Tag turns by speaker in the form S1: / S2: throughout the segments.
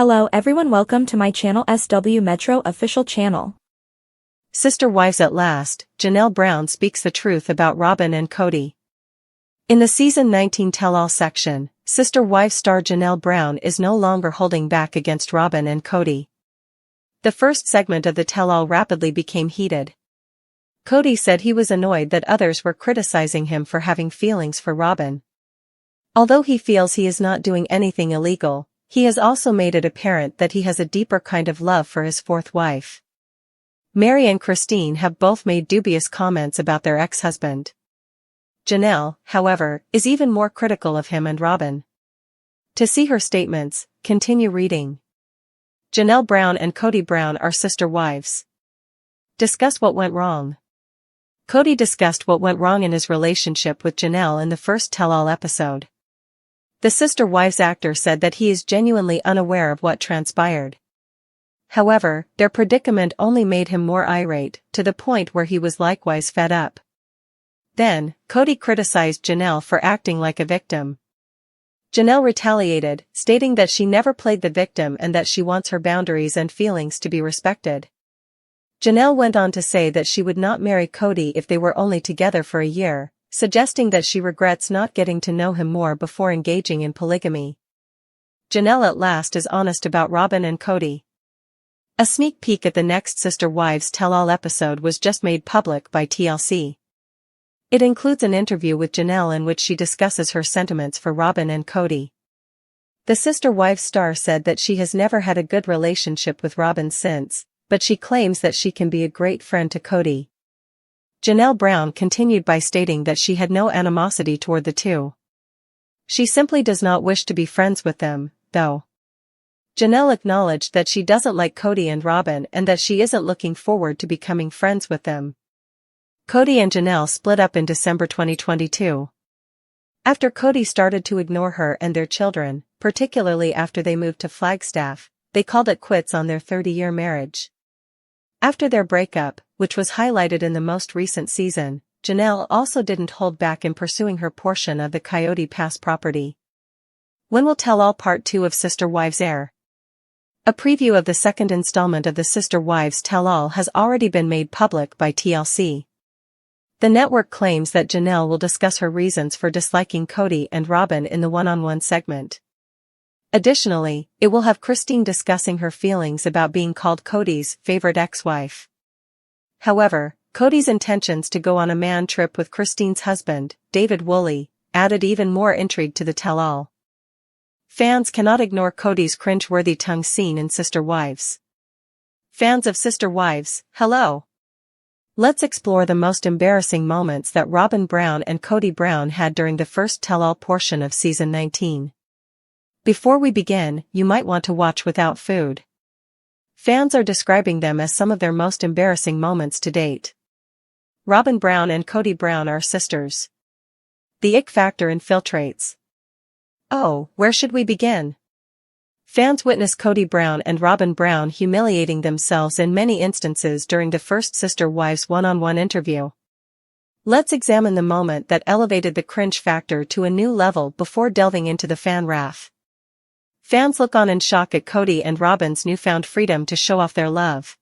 S1: Hello everyone, welcome to my channel SW Metro official channel.
S2: Sister wives at last, Janelle Brown speaks the truth about Robyn and Kody. In the season 19 tell-all section, Sister Wives star Janelle Brown is no longer holding back against Robyn and Kody. The first segment of the tell-all rapidly became heated. Kody said he was annoyed that others were criticizing him for having feelings for Robyn. Although he feels he is not doing anything illegal, he has also made it apparent that he has a deeper kind of love for his fourth wife. Mary and Christine have both made dubious comments about their ex-husband. Janelle, however, is even more critical of him and Robyn. To see her statements, continue reading. Janelle Brown and Kody Brown are sister wives. Discuss what went wrong. Kody discussed what went wrong in his relationship with Janelle in the first tell-all episode. The Sister Wives actor said that he is genuinely unaware of what transpired. However, their predicament only made him more irate, to the point where he was likewise fed up. Then, Kody criticized Janelle for acting like a victim. Janelle retaliated, stating that she never played the victim and that she wants her boundaries and feelings to be respected. Janelle went on to say that she would not marry Kody if they were only together for a year, suggesting that she regrets not getting to know him more before engaging in polygamy. Janelle at last is honest about Robyn and Kody. A sneak peek at the next Sister Wives tell-all episode was just made public by TLC. It includes an interview with Janelle in which she discusses her sentiments for Robyn and Kody. The Sister Wives star said that she has never had a good relationship with Robyn since, but she claims that she can be a great friend to Kody. Janelle Brown continued by stating that she had no animosity toward the two. She simply does not wish to be friends with them, though. Janelle acknowledged that she doesn't like Kody and Robyn and that she isn't looking forward to becoming friends with them. Kody and Janelle split up in December 2022. After Kody started to ignore her and their children, particularly after they moved to Flagstaff, they called it quits on their 30-year marriage. After their breakup, which was highlighted in the most recent season, Janelle also didn't hold back in pursuing her portion of the Coyote Pass property. When will Tell-All Part 2 of Sister Wives air? A preview of the second installment of the Sister Wives Tell-All has already been made public by TLC. The network claims that Janelle will discuss her reasons for disliking Kody and Robyn in the one-on-one segment. Additionally, it will have Christine discussing her feelings about being called Kody's favorite ex-wife. However, Kody's intentions to go on a man trip with Christine's husband, David Woolley, added even more intrigue to the tell-all. Fans cannot ignore Kody's cringe-worthy tongue scene in Sister Wives. Fans of Sister Wives, hello! Let's explore the most embarrassing moments that Robyn Brown and Kody Brown had during the first tell-all portion of season 19. Before we begin, you might want to watch without food. Fans are describing them as some of their most embarrassing moments to date. Robyn Brown and Kody Brown are sisters. The ick factor infiltrates. Oh, where should we begin? Fans witness Kody Brown and Robyn Brown humiliating themselves in many instances during the first Sister Wives one-on-one interview. Let's examine the moment that elevated the cringe factor to a new level before delving into the fan wrath. Fans look on in shock at Kody and Robyn's newfound freedom to show off their love.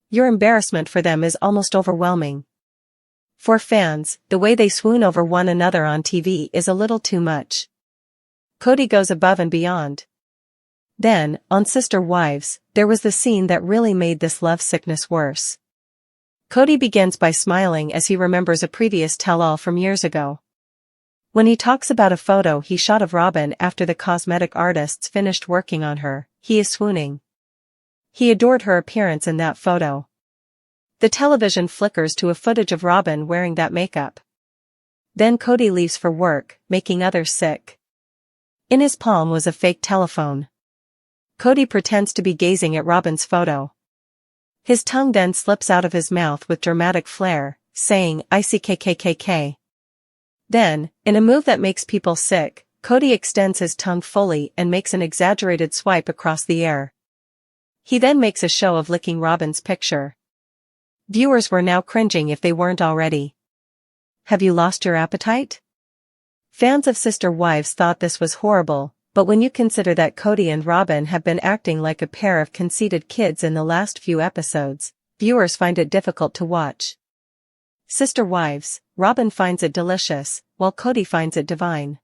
S2: Your embarrassment for them is almost overwhelming. For fans, the way they swoon over one another on TV is a little too much. Kody goes above and beyond. Then, on Sister Wives, there was the scene that really made this love sickness worse. Kody begins by smiling as he remembers a previous tell-all from years ago. When he talks about a photo he shot of Robyn after the cosmetic artists finished working on her, he is swooning. He adored her appearance in that photo. The television flickers to a footage of Robyn wearing that makeup. Then Kody leaves for work, making others sick. In his palm was a fake telephone. Kody pretends to be gazing at Robyn's photo. His tongue then slips out of his mouth with dramatic flair, saying, "I see KKKK." Then, in a move that makes people sick, Kody extends his tongue fully and makes an exaggerated swipe across the air. He then makes a show of licking Robyn's picture. Viewers were now cringing if they weren't already. Have you lost your appetite? Fans of Sister Wives thought this was horrible, But when you consider that Kody and Robyn have been acting like a pair of conceited kids in the last few episodes, viewers find it difficult to watch. Sister wives, Robyn finds it delicious, while Kody finds it divine.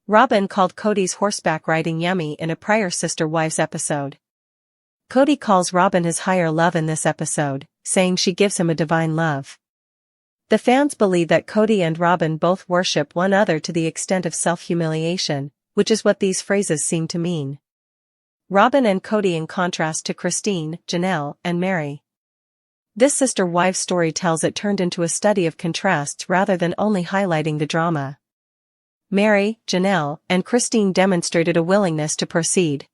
S2: Robyn called Kody's horseback riding yummy in a prior Sister Wives episode. Kody calls Robyn his higher love in this episode, saying she gives him a divine love. The fans believe that Kody and Robyn both worship one another to the extent of self-humiliation, which is what these phrases seem to mean. Robyn and Kody in contrast to Christine, Janelle, and Mary. This Sister Wives story tells it turned into a study of contrasts rather than only highlighting the drama. Mary, Janelle, and Christine demonstrated a willingness to proceed.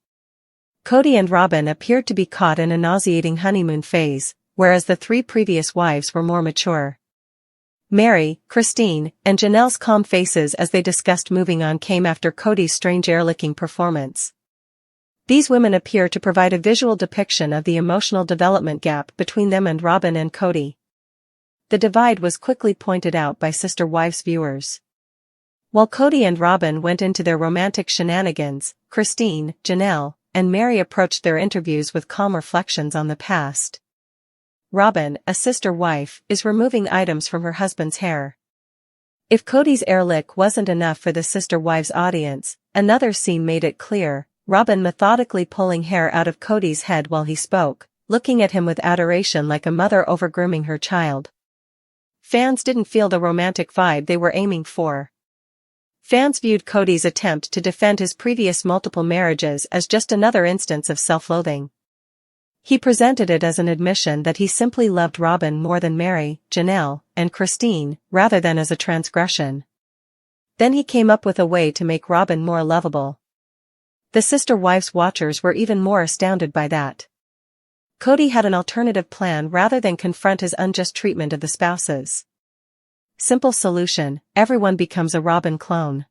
S2: Kody and Robyn appeared to be caught in a nauseating honeymoon phase, whereas the three previous wives were more mature. Mary, Christine, and Janelle's calm faces as they discussed moving on came after Kody's strange air-licking performance. These women appear to provide a visual depiction of the emotional development gap between them and Robyn and Kody. The divide was quickly pointed out by Sister Wives viewers. While Kody and Robyn went into their romantic shenanigans, Christine, Janelle, and Mary approached their interviews with calm reflections on the past. Robyn, a sister wife, is removing items from her husband's hair. If Kody's air lick wasn't enough for the Sister Wives audience, another scene made it clear, Robyn methodically pulling hair out of Kody's head while he spoke, looking at him with adoration like a mother over-grooming her child. Fans didn't feel the romantic vibe they were aiming for. Fans viewed Kody's attempt to defend his previous multiple marriages as just another instance of self-loathing. He presented it as an admission that he simply loved Robyn more than Mary, Janelle, and Christine, rather than as a transgression. Then he came up with a way to make Robyn more lovable. The Sister Wives watchers were even more astounded by that. Kody had an alternative plan rather than confront his unjust treatment of the spouses. Simple solution: everyone becomes a Robyn clone.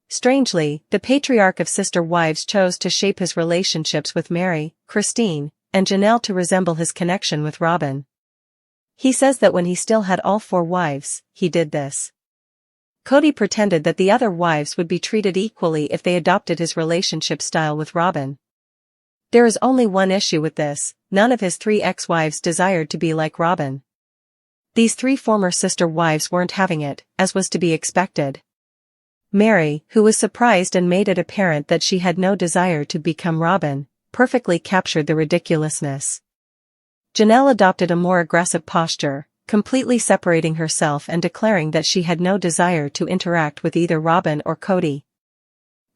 S2: Strangely, the patriarch of Sister Wives chose to shape his relationships with Mary, Christine, and Janelle to resemble his connection with Robyn. He says that when he still had all four wives, he did this. Kody pretended that the other wives would be treated equally if they adopted his relationship style with Robyn. There is only one issue with this: none of his three ex-wives desired to be like Robyn. These three former sister wives weren't having it, as was to be expected. Mary, who was surprised and made it apparent that she had no desire to become Robyn, perfectly captured the ridiculousness. Janelle adopted a more aggressive posture, completely separating herself and declaring that she had no desire to interact with either Robyn or Kody.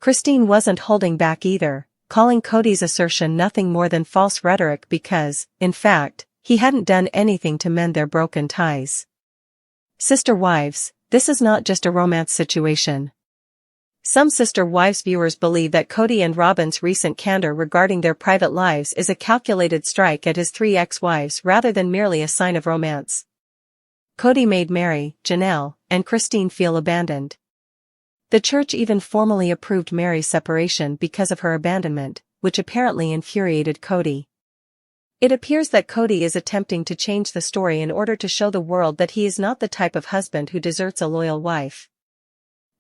S2: Christine wasn't holding back either, calling Kody's assertion nothing more than false rhetoric because, in fact, he hadn't done anything to mend their broken ties. Sister Wives, this is not just a romance situation. Some Sister Wives viewers believe that Kody and Robyn's recent candor regarding their private lives is a calculated strike at his three ex-wives rather than merely a sign of romance. Kody made Mary, Janelle, and Christine feel abandoned. The church even formally approved Mary's separation because of her abandonment, which apparently infuriated Kody. It appears that Kody is attempting to change the story in order to show the world that he is not the type of husband who deserts a loyal wife.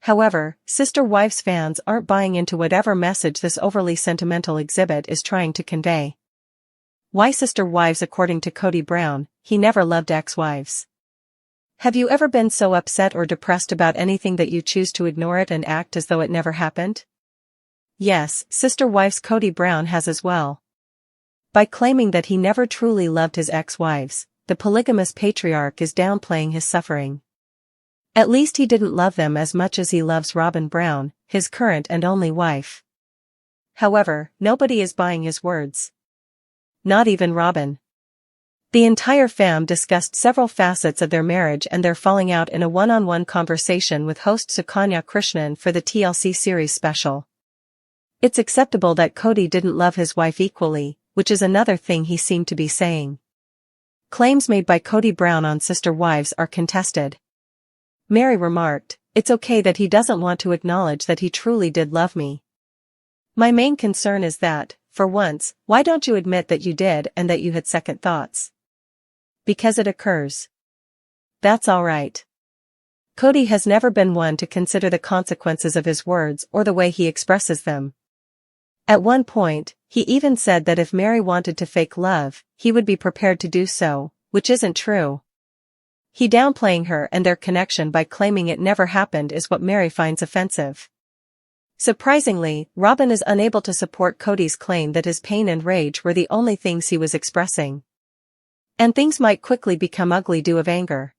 S2: However, Sister Wives fans aren't buying into whatever message this overly sentimental exhibit is trying to convey. Why Sister Wives? According to Kody Brown, he never loved ex-wives. Have you ever been so upset or depressed about anything that you choose to ignore it and act as though it never happened? Yes, Sister Wives Kody Brown has as well. By claiming that he never truly loved his ex-wives, the polygamous patriarch is downplaying his suffering. At least he didn't love them as much as he loves Robyn Brown, his current and only wife. However, nobody is buying his words. Not even Robyn. The entire fam discussed several facets of their marriage and their falling out in a one-on-one conversation with host Sukanya Krishnan for the TLC series special. It's acceptable that Kody didn't love his wife equally, which is another thing he seemed to be saying. Claims made by Kody Brown on Sister Wives are contested. Mary remarked, "It's okay that he doesn't want to acknowledge that he truly did love me. My main concern is that, for once, why don't you admit that you did and that you had second thoughts? Because it occurs. That's all right." Kody has never been one to consider the consequences of his words or the way he expresses them. At one point, he even said that if Mary wanted to fake love, he would be prepared to do so, which isn't true. He downplaying her and their connection by claiming it never happened is what Mary finds offensive. Surprisingly, Robyn is unable to support Kody's claim that his pain and rage were the only things he was expressing. And things might quickly become ugly due of anger.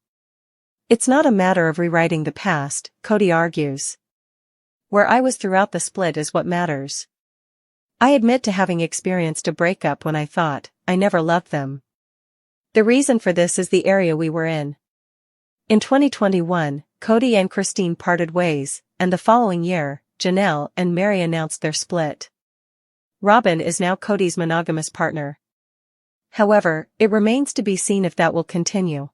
S2: It's not a matter of rewriting the past, Kody argues. Where I was throughout the split is what matters. I admit to having experienced a breakup when I thought, I never loved them. The reason for this is the area we were in. In 2021, Kody and Christine parted ways, and the following year, Janelle and Mary announced their split. Robyn is now Kody's monogamous partner. However, it remains to be seen if that will continue.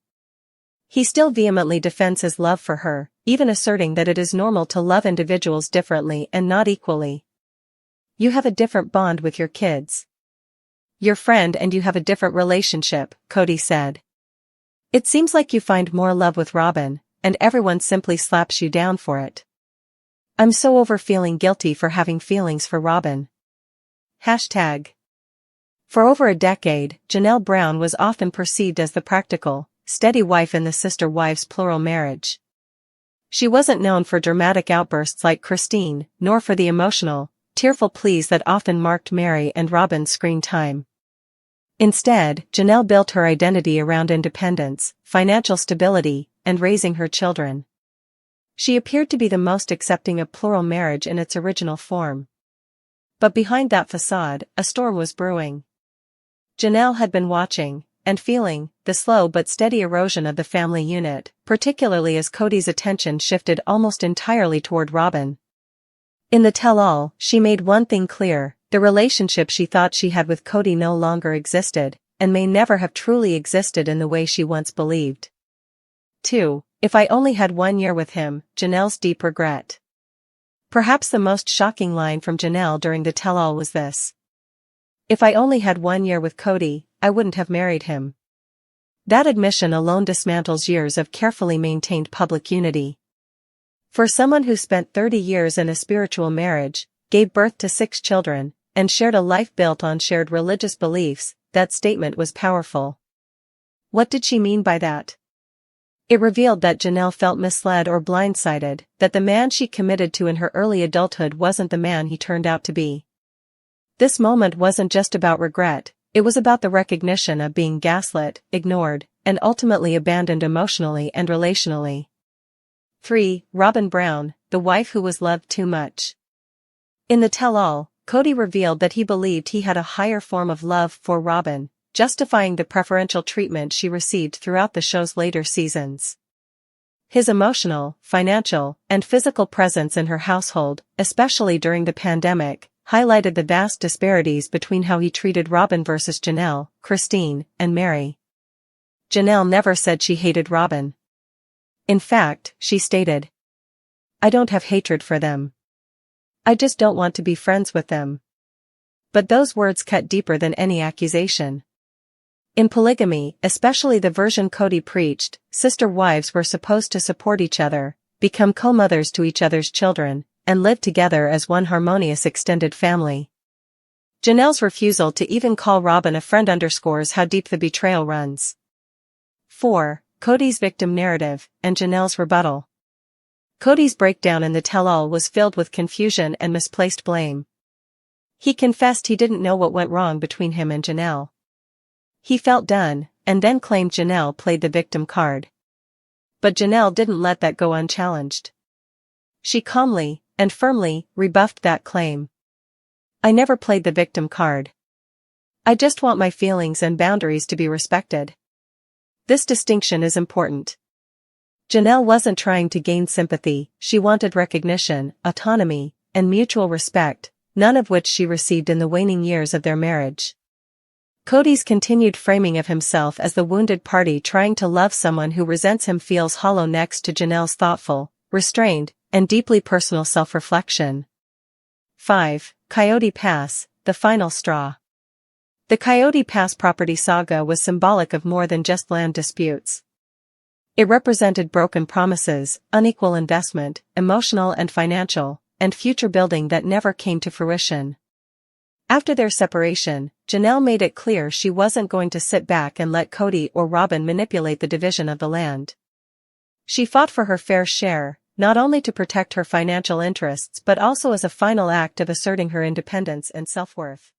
S2: He still vehemently defends his love for her, even asserting that it is normal to love individuals differently and not equally. You have a different bond with your kids. Your friend and you have a different relationship, Kody said. It seems like you find more love with Robyn, and everyone simply slaps you down for it. I'm so over feeling guilty for having feelings for Robyn. #. For over a decade, Janelle Brown was often perceived as the practical, steady wife in the sister-wives plural marriage. She wasn't known for dramatic outbursts like Christine, nor for the emotional, tearful pleas that often marked Mary and Robyn's screen time. Instead, Janelle built her identity around independence, financial stability, and raising her children. She appeared to be the most accepting of plural marriage in its original form. But behind that facade, a storm was brewing. Janelle had been watching, and feeling, the slow but steady erosion of the family unit, particularly as Kody's attention shifted almost entirely toward Robyn. In the tell-all, she made one thing clear: the relationship she thought she had with Kody no longer existed, and may never have truly existed in the way she once believed. 2. If I only had 1 year with him, Janelle's deep regret. Perhaps the most shocking line from Janelle during the tell-all was this: if I only had 1 year with Kody, I wouldn't have married him. That admission alone dismantles years of carefully maintained public unity. For someone who spent 30 years in a spiritual marriage, gave birth to 6 children, and shared a life built on shared religious beliefs, that statement was powerful. What did she mean by that? It revealed that Janelle felt misled or blindsided, that the man she committed to in her early adulthood wasn't the man he turned out to be. This moment wasn't just about regret, it was about the recognition of being gaslit, ignored, and ultimately abandoned emotionally and relationally. 3. Robyn Brown, the wife who was loved too much. In the tell-all, Kody revealed that he believed he had a higher form of love for Robyn, justifying the preferential treatment she received throughout the show's later seasons. His emotional, financial, and physical presence in her household, especially during the pandemic, highlighted the vast disparities between how he treated Robyn versus Janelle, Christine, and Mary. Janelle never said she hated Robyn. In fact, she stated, "I don't have hatred for them. I just don't want to be friends with them." But those words cut deeper than any accusation. In polygamy, especially the version Kody preached, sister wives were supposed to support each other, become co-mothers to each other's children, and live together as one harmonious extended family. Janelle's refusal to even call Robyn a friend underscores how deep the betrayal runs. 4. Kody's victim narrative, and Janelle's rebuttal. Kody's breakdown in the tell-all was filled with confusion and misplaced blame. He confessed he didn't know what went wrong between him and Janelle. He felt done, and then claimed Janelle played the victim card. But Janelle didn't let that go unchallenged. She calmly, and firmly, rebuffed that claim. "I never played the victim card. I just want my feelings and boundaries to be respected." This distinction is important. Janelle wasn't trying to gain sympathy, she wanted recognition, autonomy, and mutual respect, none of which she received in the waning years of their marriage. Kody's continued framing of himself as the wounded party trying to love someone who resents him feels hollow next to Janelle's thoughtful, restrained, and deeply personal self-reflection. 5. Coyote Pass, the final straw. The Coyote Pass property saga was symbolic of more than just land disputes. It represented broken promises, unequal investment, emotional and financial, and future building that never came to fruition. After their separation, Janelle made it clear she wasn't going to sit back and let Kody or Robyn manipulate the division of the land. She fought for her fair share, not only to protect her financial interests but also as a final act of asserting her independence and self-worth.